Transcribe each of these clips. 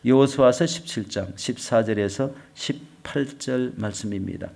여호수아서 17장 14절에서 18절 말씀입니다.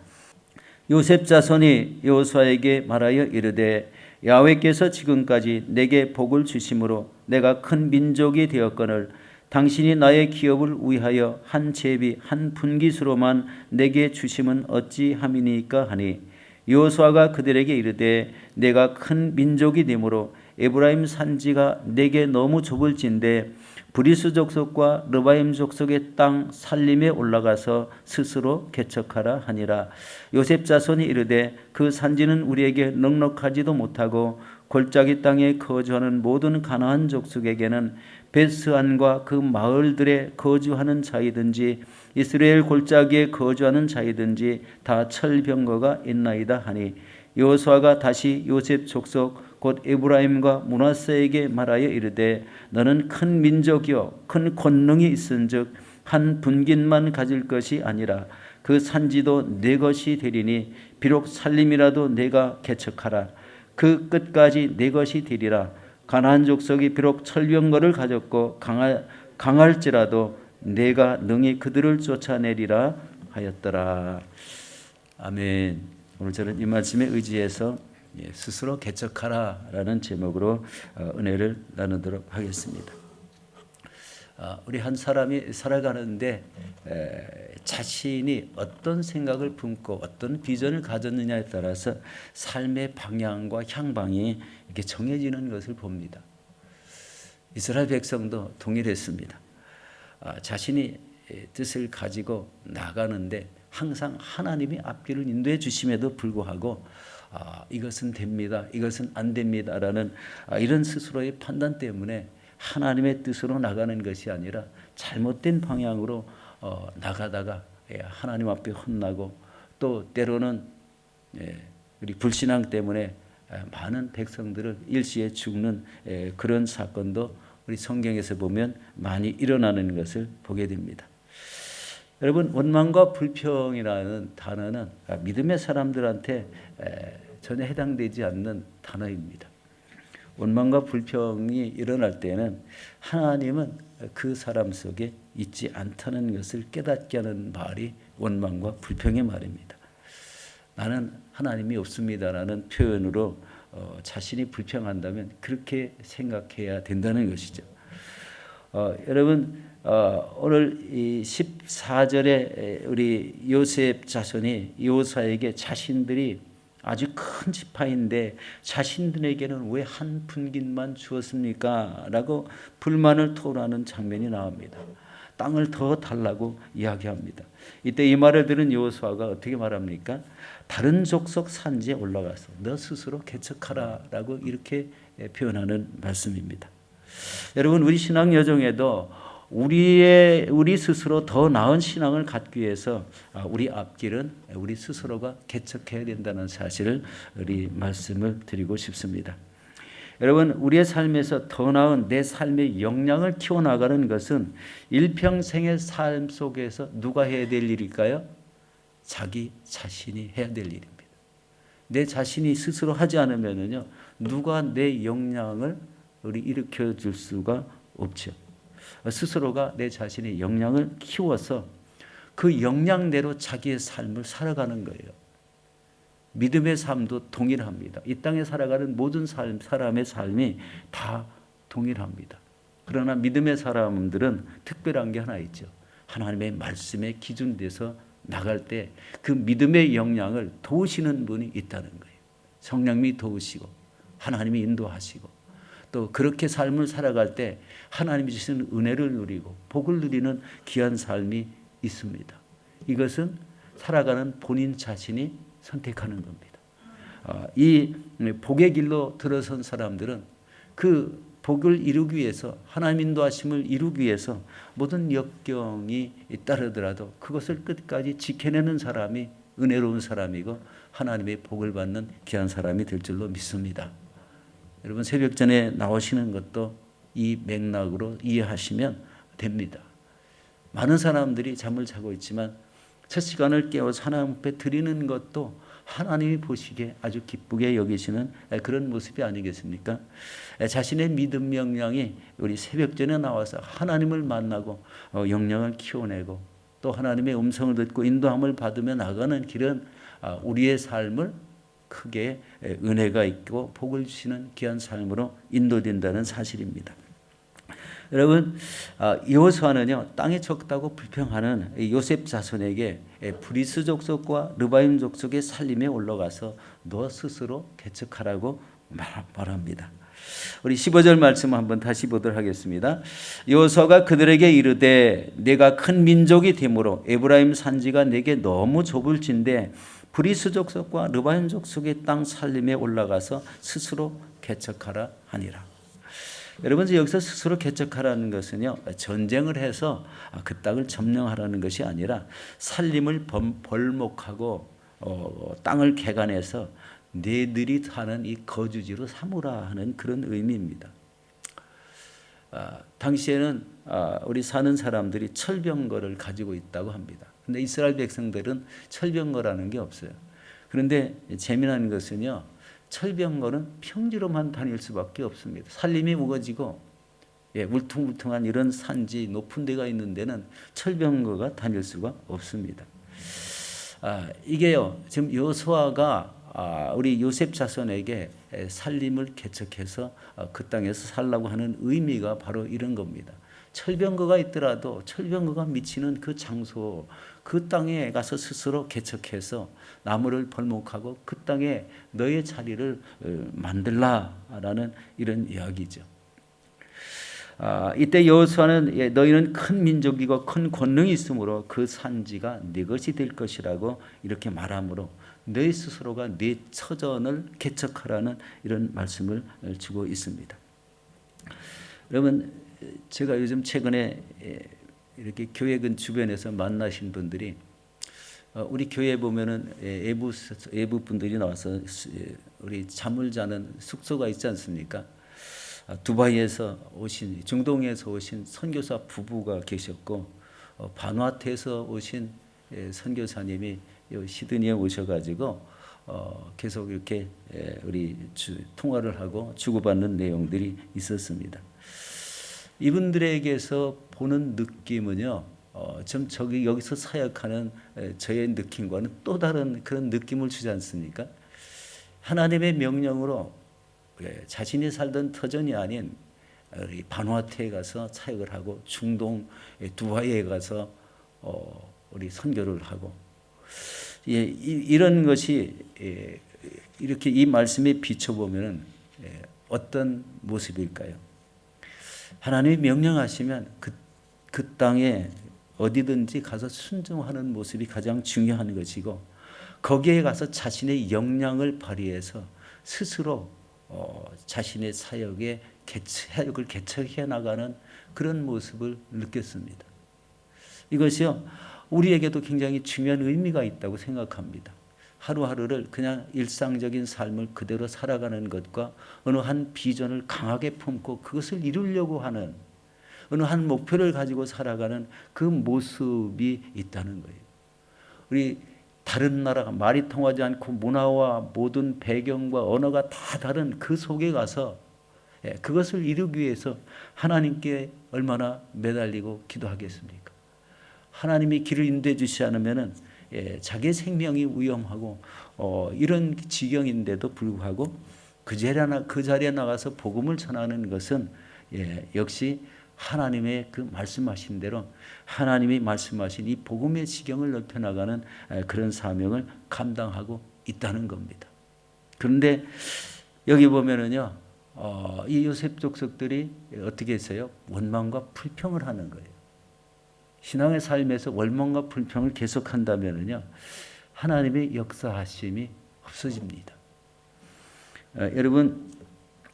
요셉 자손이 여호수아에게 말하여 이르되 야훼께서 지금까지 내게 복을 주심으로 내가 큰 민족이 되었거늘 당신이 나의 기업을 위하여 한 제비 한 분깃으로만 내게 주심은 어찌함이니까 하니 여호수아가 그들에게 이르되 내가 큰 민족이 되므로 에브라임 산지가 내게 너무 좁을진데 브리스 족속과 르바임 족속의 땅 살림에 올라가서 스스로 개척하라 하니라. 요셉 자손이 이르되 그 산지는 우리에게 넉넉하지도 못하고 골짜기 땅에 거주하는 모든 가나안 족속에게는 베스안과 그 마을들에 거주하는 자이든지 이스라엘 골짜기에 거주하는 자이든지 다 철병거가 있나이다 하니 여호수아가 다시 요셉 족속 곧 에브라임과 므낫세에게 말하여 이르되 너는 큰 민족이요 큰 권능이 있은즉 한 분깃만 가질 것이 아니라 그 산지도 내 것이 되리니 비록 살림이라도 내가 개척하라. 그 끝까지 내 것이 되리라. 가나안 족속이 비록 철병거를 가졌고 강할지라도 내가 능히 그들을 쫓아내리라 하였더라. 아멘. 오늘 저는 이 말씀에 의지해서 스스로 개척하라라는 제목으로 은혜를 나누도록 하겠습니다. 우리 한 사람이 살아가는데 자신이 어떤 생각을 품고 어떤 비전을 가졌느냐에 따라서 삶의 방향과 향방이 이렇게 정해지는 것을 봅니다. 이스라엘 백성도 동일했습니다. 자신이 뜻을 가지고 나가는데 항상 하나님이 앞길을 인도해 주심에도 불구하고 이것은 됩니다, 이것은 안 됩니다라는 이런 스스로의 판단 때문에 하나님의 뜻으로 나가는 것이 아니라 잘못된 방향으로 나가다가 하나님 앞에 혼나고 또 때로는 우리 불신앙 때문에 많은 백성들을 일시에 죽는 그런 사건도 우리 성경에서 보면 많이 일어나는 것을 보게 됩니다. 여러분, 원망과 불평이라는 단어는 믿음의 사람들한테 전혀 해당되지 않는 단어입니다. 원망과 불평이 일어날 때는 하나님은 그 사람 속에 있지 않다는 것을 깨닫게 하는 말이 원망과 불평의 말입니다. 나는 하나님이 없습니다라는 표현으로 자신이 불평한다면 그렇게 생각해야 된다는 것이죠. 여러분, 오늘 이 14절에 우리 요셉 자손이 여호수아에게 자신들이 아주 큰 지파인데 자신들에게는 왜 한 분깃만 주었습니까? 라고 불만을 토로하는 장면이 나옵니다. 땅을 더 달라고 이야기합니다. 이때 이 말을 들은 여호수아가 어떻게 말합니까? 다른 족속 산지에 올라가서 너 스스로 개척하라 라고 이렇게 표현하는 말씀입니다. 여러분, 우리 신앙 여정에도 우리 스스로 더 나은 신앙을 갖기 위해서 우리 앞길은 우리 스스로가 개척해야 된다는 사실을 우리 말씀을 드리고 싶습니다. 여러분, 우리의 삶에서 더 나은 내 삶의 역량을 키워나가는 것은 일평생의 삶 속에서 누가 해야 될 일일까요? 자기 자신이 해야 될 일입니다. 내 자신이 스스로 하지 않으면요, 누가 내 역량을 우리 일으켜 줄 수가 없죠. 스스로가 내 자신의 역량을 키워서 그 역량대로 자기의 삶을 살아가는 거예요. 믿음의 삶도 동일합니다. 이 땅에 살아가는 모든 사람의 삶이 다 동일합니다. 그러나 믿음의 사람들은 특별한 게 하나 있죠. 하나님의 말씀에 기준돼서 나갈 때 그 믿음의 역량을 도우시는 분이 있다는 거예요. 성령님이 도우시고 하나님이 인도하시고 또 그렇게 삶을 살아갈 때 하나님이 주시는 은혜를 누리고 복을 누리는 귀한 삶이 있습니다. 이것은 살아가는 본인 자신이 선택하는 겁니다. 이 복의 길로 들어선 사람들은 그 복을 이루기 위해서, 하나님 인도하심을 이루기 위해서 모든 역경이 따르더라도 그것을 끝까지 지켜내는 사람이 은혜로운 사람이고 하나님의 복을 받는 귀한 사람이 될 줄로 믿습니다. 여러분, 새벽 전에 나오시는 것도 이 맥락으로 이해하시면 됩니다. 많은 사람들이 잠을 자고 있지만 첫 시간을 깨워서 하나님 앞에 드리는 것도 하나님이 보시기에 아주 기쁘게 여기시는 그런 모습이 아니겠습니까? 자신의 믿음 역량이 우리 새벽전에 나와서 하나님을 만나고 역량을 키워내고 또 하나님의 음성을 듣고 인도함을 받으며 나가는 길은 우리의 삶을 크게 은혜가 있고 복을 주시는 귀한 삶으로 인도된다는 사실입니다. 여러분, 여호수아는요 땅이 적다고 불평하는 요셉 자손에게 브리스 족속과 르바임 족속의 살림에 올라가서 너 스스로 개척하라고 말합니다. 우리 15절 말씀 한번 다시 보도록 하겠습니다. 여호수아가 그들에게 이르되 내가 큰 민족이 되므로 에브라임 산지가 내게 너무 좁을진데 브리스 족속과 르바임 족속의 땅 살림에 올라가서 스스로 개척하라 하니라. 여러분, 여기서 스스로 개척하라는 것은요 전쟁을 해서 그 땅을 점령하라는 것이 아니라 살림을 벌목하고 땅을 개간해서 너희들이 사는 이 거주지로 삼으라 하는 그런 의미입니다. 당시에는 우리 사는 사람들이 철병거를 가지고 있다고 합니다. 근데 이스라엘 백성들은 철병거라는 게 없어요. 그런데 재미난 것은요 철병거는 평지로만 다닐 수밖에 없습니다. 살림이 우거지고 울퉁불퉁한 이런 산지 높은 데가 있는 데는 철병거가 다닐 수가 없습니다. 이게요 지금 여호수아가 우리 요셉 자손에게 살림을 개척해서 그 땅에서 살라고 하는 의미가 바로 이런 겁니다. 철병거가 있더라도 철병거가 미치는 그 장소, 그 땅에 가서 스스로 개척해서 나무를 벌목하고 그 땅에 너의 자리를 만들라라는 이런 이야기죠. 이때 여호수아는 너희는 큰 민족이고 큰 권능이 있으므로 그 산지가 네 것이 될 것이라고 이렇게 말하므로 너희 스스로가 네 처전을 개척하라는 이런 말씀을 주고 있습니다. 여러분, 제가 요즘 최근에 이렇게 교회 근 주변에서 만나신 분들이 우리 교회에 보면은 외부 분들이 나와서 우리 잠을 자는 숙소가 있지 않습니까? 두바이에서 오신 중동에서 오신 선교사 부부가 계셨고 바누아투에서 오신 선교사님이 시드니에 오셔가지고 계속 이렇게 우리 통화를 하고 주고받는 내용들이 있었습니다. 이분들에게서 보는 느낌은요, 저기 여기서 사역하는 저의 느낌과는 또 다른 그런 느낌을 주지 않습니까? 하나님의 명령으로 자신이 살던 터전이 아닌 바누아투에 가서 사역을 하고 중동 두바이에 가서 우리 선교를 하고 이런 것이 이렇게 이 말씀에 비춰보면 어떤 모습일까요? 하나님이 명령하시면 그 땅에 어디든지 가서 순종하는 모습이 가장 중요한 것이고 거기에 가서 자신의 역량을 발휘해서 스스로 자신의 사역을 개척해 나가는 그런 모습을 느꼈습니다. 이것이요 우리에게도 굉장히 중요한 의미가 있다고 생각합니다. 하루하루를 그냥 일상적인 삶을 그대로 살아가는 것과 어느 한 비전을 강하게 품고 그것을 이루려고 하는 어느 한 목표를 가지고 살아가는 그 모습이 있다는 거예요. 우리 다른 나라가 말이 통하지 않고 문화와 모든 배경과 언어가 다 다른 그 속에 가서 그것을 이루기 위해서 하나님께 얼마나 매달리고 기도하겠습니까? 하나님이 길을 인도해 주시지 않으면은 자기의 생명이 위험하고 이런 지경인데도 불구하고 그 자리에 나가서 복음을 전하는 것은 역시 하나님의 그 말씀하신 대로 하나님이 말씀하신 이 복음의 지경을 넓혀나가는 그런 사명을 감당하고 있다는 겁니다. 그런데 여기 보면은요, 이 요셉 족속들이 어떻게 했어요? 원망과 불평을 하는 거예요. 신앙의 삶에서 원망과 불평을 계속한다면은요, 하나님의 역사하심이 없어집니다. 여러분,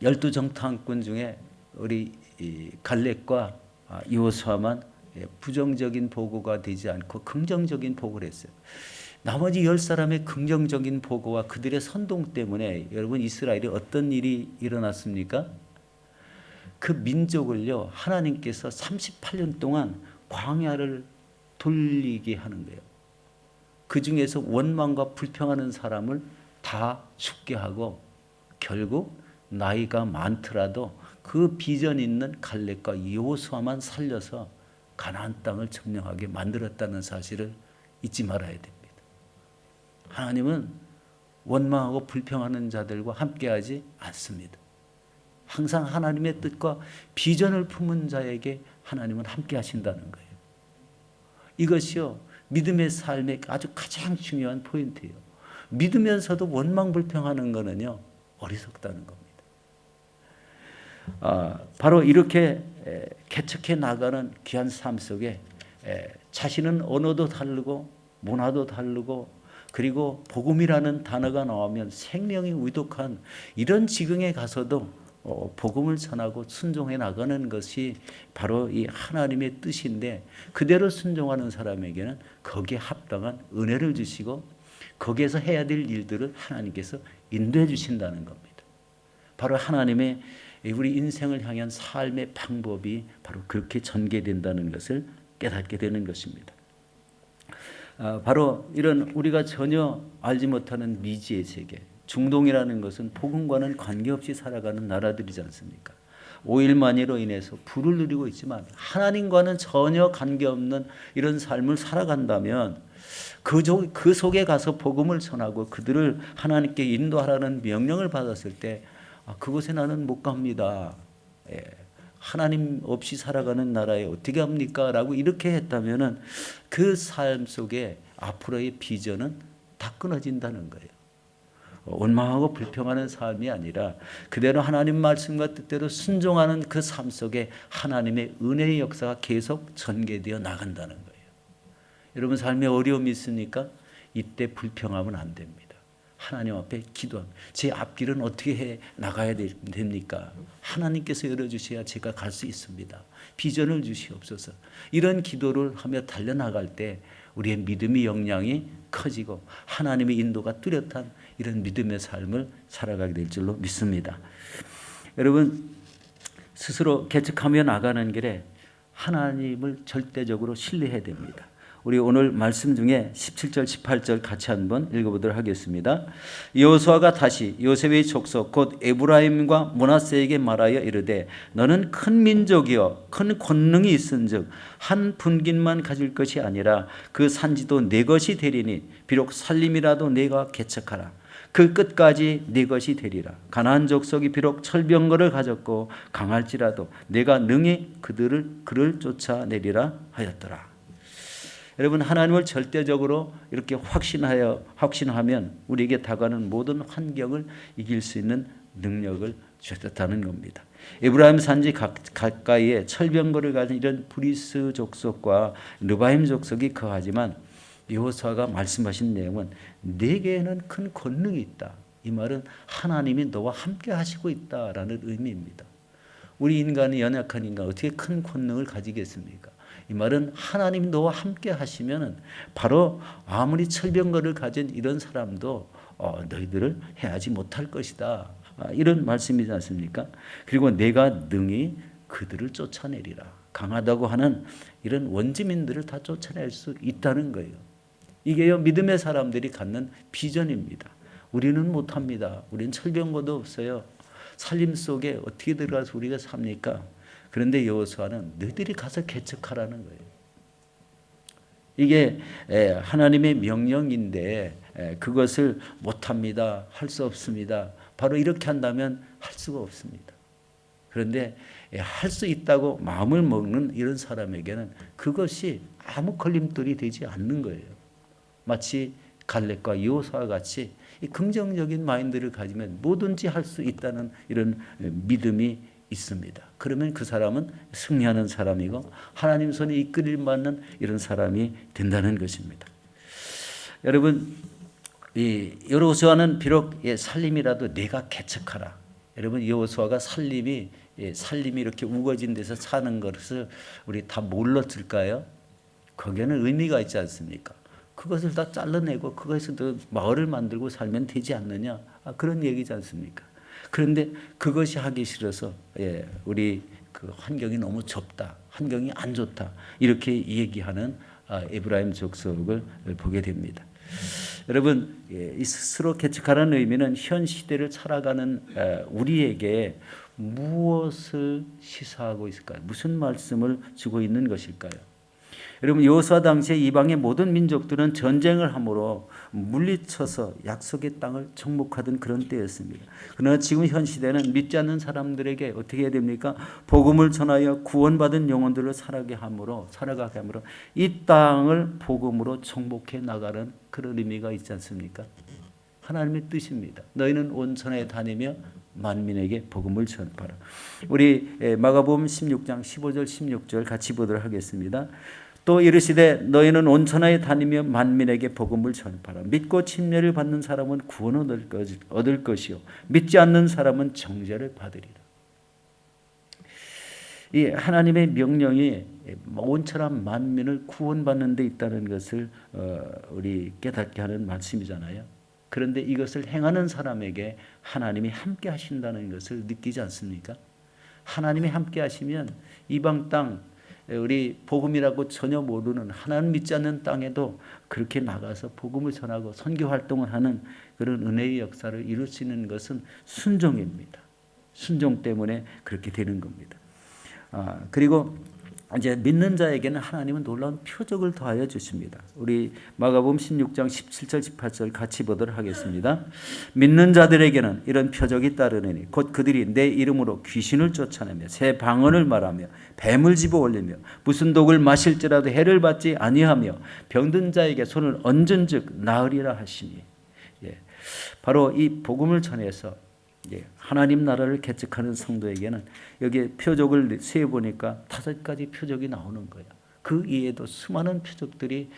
12정탐꾼 중에 우리 갈렙과 여호수아만 부정적인 보고가 되지 않고 긍정적인 보고를 했어요. 나머지 10사람의 긍정적인 보고와 그들의 선동 때문에 여러분 이스라엘에 어떤 일이 일어났습니까? 그 민족을요 하나님께서 38년 동안 광야를 돌리게 하는 거예요. 그 중에서 원망과 불평하는 사람을 다 죽게 하고 결국 나이가 많더라도 그 비전 있는 갈렙과 여호수아만 살려서 가나안 땅을 점령하게 만들었다는 사실을 잊지 말아야 됩니다. 하나님은 원망하고 불평하는 자들과 함께하지 않습니다. 항상 하나님의 뜻과 비전을 품은 자에게 하나님은 함께 하신다는 거예요. 이것이요, 믿음의 삶의 아주 가장 중요한 포인트예요. 믿으면서도 원망 불평하는 것은요, 어리석다는 겁니다. 바로 이렇게 개척해 나가는 귀한 삶 속에 자신은 언어도 다르고 문화도 다르고 그리고 복음이라는 단어가 나오면 생명이 위독한 이런 지경에 가서도 복음을 전하고 순종해 나가는 것이 바로 이 하나님의 뜻인데, 그대로 순종하는 사람에게는 거기에 합당한 은혜를 주시고 거기에서 해야 될 일들을 하나님께서 인도해 주신다는 겁니다. 바로 하나님의 우리 인생을 향한 삶의 방법이 바로 그렇게 전개된다는 것을 깨닫게 되는 것입니다. 바로 이런 우리가 전혀 알지 못하는 미지의 세계, 중동이라는 것은 복음과는 관계없이 살아가는 나라들이지 않습니까? 오일만이로 인해서 부를 누리고 있지만 하나님과는 전혀 관계없는 이런 삶을 살아간다면 그 속에 가서 복음을 전하고 그들을 하나님께 인도하라는 명령을 받았을 때 그곳에 나는 못 갑니다. 하나님 없이 살아가는 나라에 어떻게 합니까? 라고 이렇게 했다면 그 삶 속에 앞으로의 비전은 다 끊어진다는 거예요. 원망하고 불평하는 삶이 아니라 그대로 하나님 말씀과 뜻대로 순종하는 그 삶 속에 하나님의 은혜의 역사가 계속 전개되어 나간다는 거예요. 여러분 삶에 어려움이 있습니까? 이때 불평하면 안 됩니다. 하나님 앞에 기도합니다. 제 앞길은 어떻게 해 나가야 됩니까? 하나님께서 열어주셔야 제가 갈 수 있습니다. 비전을 주시옵소서. 이런 기도를 하며 달려나갈 때 우리의 믿음의 역량이 커지고 하나님의 인도가 뚜렷한 이런 믿음의 삶을 살아가게 될 줄로 믿습니다. 여러분 스스로 개척하며 나가는 길에 하나님을 절대적으로 신뢰해야 됩니다. 우리 오늘 말씀 중에 17절 18절 같이 한번 읽어보도록 하겠습니다. 여호수아가 다시 요셉의 족속 곧 에브라임과 므낫세에게 말하여 이르되 너는 큰 민족이여 큰 권능이 있은즉 한 분깃만 가질 것이 아니라 그 산지도 내 것이 되리니 비록 살림이라도 내가 개척하라. 그 끝까지 네 것이 되리라. 가나안 족속이 비록 철병거를 가졌고 강할지라도 내가 능히 그를 쫓아내리라 하였더라. 여러분 하나님을 절대적으로 이렇게 확신하면 우리에게 다가오는 모든 환경을 이길 수 있는 능력을 주셨다는 겁니다. 에브라임 산지 가까이에 철병거를 가진 이런 브리스 족속과 르바임 족속이 거하지만 여호수아가 말씀하신 내용은 네게는 큰 권능이 있다. 이 말은 하나님이 너와 함께 하시고 있다라는 의미입니다. 우리 인간이 연약한 인간 어떻게 큰 권능을 가지겠습니까? 이 말은 하나님 너와 함께 하시면 바로 아무리 철병거를 가진 이런 사람도 너희들을 해하지 못할 것이다. 이런 말씀이지 않습니까? 그리고 내가 능히 그들을 쫓아내리라. 강하다고 하는 이런 원주민들을 다 쫓아낼 수 있다는 거예요. 이게요 믿음의 사람들이 갖는 비전입니다. 우리는 못합니다. 우리는 철병거도 없어요. 살림 속에 어떻게 들어가서 우리가 삽니까? 그런데 여호수아는 너희들이 가서 개척하라는 거예요. 이게 하나님의 명령인데 그것을 못합니다. 할 수 없습니다. 바로 이렇게 한다면 할 수가 없습니다. 그런데 할 수 있다고 마음을 먹는 이런 사람에게는 그것이 아무 걸림돌이 되지 않는 거예요. 마치 갈렙과 여호수아 같이 긍정적인 마인드를 가지면 뭐든지 할 수 있다는 이런 믿음이 있습니다. 그러면 그 사람은 승리하는 사람이고 하나님 손에 이끌림 받는 이런 사람이 된다는 것입니다. 여러분 여호수아는 비록 살림이라도 내가 개척하라. 여러분 여호수아가 살림이 이렇게 우거진 데서 사는 것을 우리 다 몰랐을까요? 거기에는 의미가 있지 않습니까? 그것을 다 잘라내고 그것에서 마을을 만들고 살면 되지 않느냐? 그런 얘기지 않습니까? 그런데 그것이 하기 싫어서 우리 그 환경이 너무 좁다, 환경이 안 좋다 이렇게 얘기하는 에브라임 족속을 보게 됩니다. 여러분, 이 스스로 개척하라는 의미는 현 시대를 살아가는 우리에게 무엇을 시사하고 있을까요? 무슨 말씀을 주고 있는 것일까요? 여러분, 여호수아 당시에 이방의 모든 민족들은 전쟁을 함으로 물리쳐서 약속의 땅을 정복하던 그런 때였습니다. 그러나 지금 현 시대는 믿지 않는 사람들에게 어떻게 해야 됩니까? 복음을 전하여 구원받은 영혼들을 살아가게 함으로 이 땅을 복음으로 정복해 나가는 그런 의미가 있지 않습니까? 하나님의 뜻입니다. 너희는 온 천하에 다니며 만민에게 복음을 전파라. 우리 마가복음 16장 15절 16절 같이 보도록 하겠습니다. 또 이르시되 너희는 온 천하에 다니며 만민에게 복음을 전파라. 믿고 침례를 받는 사람은 구원을 얻을 것이요 믿지 않는 사람은 정죄를 받으리라. 이 하나님의 명령이 온 천하 만민을 구원받는 데 있다는 것을 우리 깨닫게 하는 말씀이잖아요. 그런데 이것을 행하는 사람에게 하나님이 함께 하신다는 것을 느끼지 않습니까? 하나님이 함께 하시면 이방 땅, 우리 복음이라고 전혀 모르는 하나님 믿지 않는 땅에도 그렇게 나가서 복음을 전하고 선교 활동을 하는 그런 은혜의 역사를 이룰 수 있는 것은 순종입니다. 순종 때문에 그렇게 되는 겁니다. 그리고 이제 믿는 자에게는 하나님은 놀라운 표적을 더하여 주십니다. 우리 마가복음 16장 17절 18절 같이 보도록 하겠습니다. 믿는 자들에게는 이런 표적이 따르느니 곧 그들이 내 이름으로 귀신을 쫓아내며 새 방언을 말하며 뱀을 집어 올리며 무슨 독을 마실지라도 해를 받지 아니하며 병든 자에게 손을 얹은즉 나으리라 하시니, 바로 이 복음을 전해서 하나님 나라를 개척하는 성도에게는 여기에 표적을 세어보니까 5가지 표적이 나오는 거예요. 그 이외에도 수많은 표적들이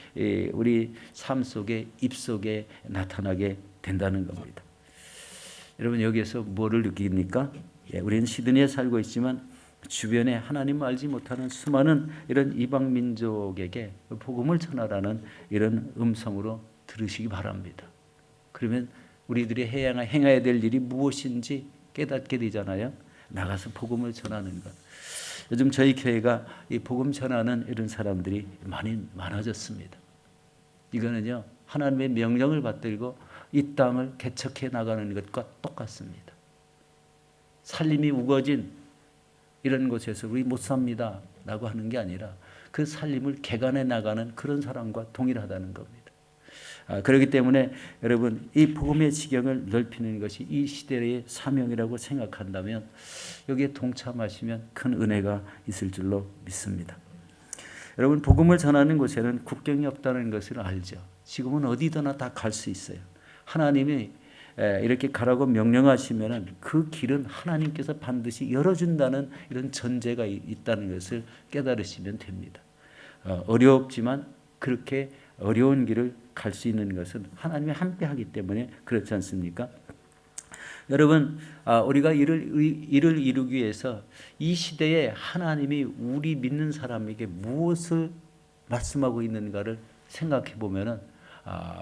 우리 삶 속에 입속에 나타나게 된다는 겁니다. 여러분, 여기에서 뭐를 느낍니까? 우리는 시드니에 살고 있지만 주변에 하나님을 알지 못하는 수많은 이런 이방 민족에게 복음을 전하라는 이런 음성으로 들으시기 바랍니다. 그러면 우리들이 행해야 될 일이 무엇인지 깨닫게 되잖아요. 나가서 복음을 전하는 것. 요즘 저희 교회가 이 복음 전하는 이런 사람들이 많아졌습니다. 이거는요, 하나님의 명령을 받들고 이 땅을 개척해 나가는 것과 똑같습니다. 살림이 우거진 이런 곳에서 우리 못 삽니다 라고 하는 게 아니라 그 살림을 개간해 나가는 그런 사람과 동일하다는 겁니다. 그렇기 때문에 여러분, 이 복음의 지경을 넓히는 것이 이 시대의 사명이라고 생각한다면 여기에 동참하시면 큰 은혜가 있을 줄로 믿습니다. 여러분, 복음을 전하는 곳에는 국경이 없다는 것을 알죠. 지금은 어디서나 다 갈 수 있어요. 하나님이 이렇게 가라고 명령하시면 그 길은 하나님께서 반드시 열어준다는 이런 전제가 있다는 것을 깨달으시면 됩니다. 어렵지만 그렇게 어려운 길을 갈 수 있는 것은 하나님이 함께 하기 때문에 그렇지 않습니까? 여러분, 우리가 이를 이루기 위해서 이 시대에 하나님이 우리 믿는 사람에게 무엇을 말씀하고 있는가를 생각해 보면은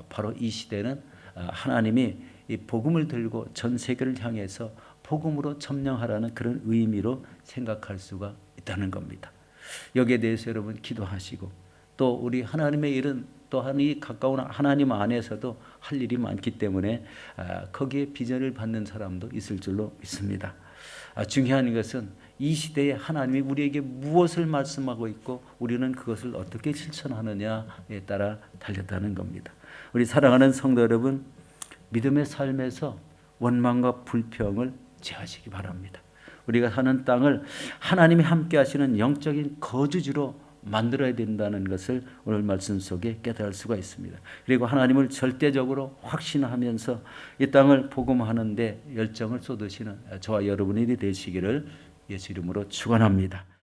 바로 이 시대는 하나님이 이 복음을 들고 전 세계를 향해서 복음으로 점령하라는 그런 의미로 생각할 수가 있다는 겁니다. 여기에 대해서 여러분 기도하시고, 또 우리 하나님의 일은 또한 이 가까운 하나님 안에서도 할 일이 많기 때문에 거기에 비전을 받는 사람도 있을 줄로 믿습니다. 중요한 것은 이 시대에 하나님이 우리에게 무엇을 말씀하고 있고 우리는 그것을 어떻게 실천하느냐에 따라 달렸다는 겁니다. 우리 사랑하는 성도 여러분, 믿음의 삶에서 원망과 불평을 제하시기 바랍니다. 우리가 사는 땅을 하나님이 함께 하시는 영적인 거주지로 만들어야 된다는 것을 오늘 말씀 속에 깨달을 수가 있습니다. 그리고 하나님을 절대적으로 확신하면서 이 땅을 복음하는 데 열정을 쏟으시는 저와 여러분이 되시기를 예수 이름으로 축원합니다.